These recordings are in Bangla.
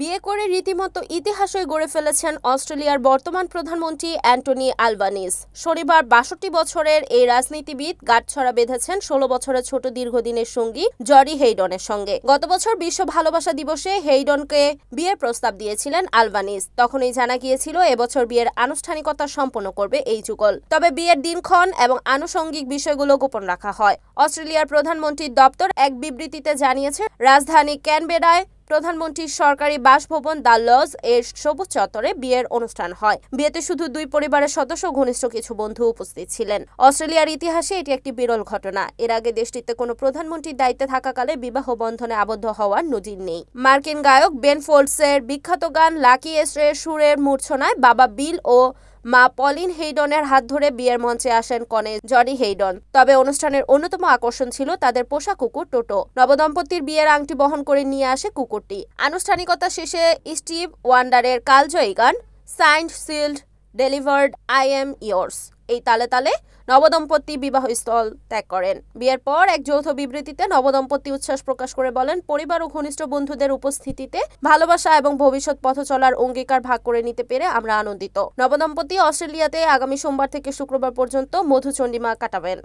বিয়ে করে রীতিমতো ইতিহাসই গড়ে ফেলেছেন অস্ট্রেলিয়ার বর্তমান প্রধানমন্ত্রী অ্যান্টনি আলবানিজ। শনিবার ৬২ বছরের এই রাজনীতিবিদ গাঁটছড়া বেঁধেছেন ১৬ বছরের ছোট দীর্ঘদিনের সঙ্গী জরি হেইডনের সঙ্গে। গত বছর বিশ্ব ভালোবাসা দিবসে হেইডনকে বিয়ের প্রস্তাব দিয়েছিলেন আলবানিজ। তখনই জানা গিয়েছিল এবছর বিয়ের আনুষ্ঠানিকতা সম্পন্ন করবে এই যুগল। তবে বিয়ের দিনক্ষণ এবং আনুষঙ্গিক বিষয়গুলো গোপন রাখা হয়। অস্ট্রেলিয়ার প্রধানমন্ত্রীর দপ্তর এক বিবৃতিতে জানিয়েছে, রাজধানী ক্যানবেরায় প্রধানমন্ত্রীর সরকারি বাসভবন দ্য লজ এর সবুজ চত্বরে বিয়ের অনুষ্ঠান হয়। বিয়েতে শুধু দুই পরিবারের সদস্য ঘনিষ্ঠ কিছু বন্ধু উপস্থিত ছিলেন। অস্ট্রেলিয়ার ইতিহাসে এটি একটি বিরল ঘটনা। এর আগে দেশটিতে কোনো প্রধানমন্ত্রীর দায়িত্বে থাকাকালে বিবাহ বন্ধনে আবদ্ধ হওয়ার নজির নেই। মার্কিন গায়ক বেন ফোল্ডসের বিখ্যাত গান লাকি এস্ট্রের সুরের মূর্ছনায় বাবা বিল ও মা পলিন হেইডনের হাত ধরে বিয়ের মঞ্চে আসেন কনে জরি হেইডন। তবে অনুষ্ঠানের অন্যতম আকর্ষণ ছিল তাদের পোষা কুকুর টোটো। নবদম্পতির বিয়ের আংটি বহন করে নিয়ে আসে কুকুরটি। আনুষ্ঠানিকতা শেষে স্টিভ ওয়ান্ডারের কালজয়ী গান signed sealed delivered I'm yours এই তালে তালে নবদম্পতি বিবাহস্থল ত্যাগ করেন। বিয়ের পর এক যৌথ বিবৃতিতে নবদম্পতি উচ্ছ্বাস প্রকাশ করে বলেন, পরিবার ও ঘনিষ্ঠ বন্ধুদের উপস্থিতিতে ভালোবাসা এবং ভবিষ্যৎ পথ চলার অঙ্গীকার ভাগ করে নিতে পেরে আমরা আনন্দিত। নবদম্পতি অস্ট্রেলিয়াতে আগামী সোমবার থেকে শুক্রবার পর্যন্ত মধুচন্ডিমা কাটাবেন।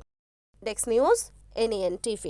Desk news, NEN TV।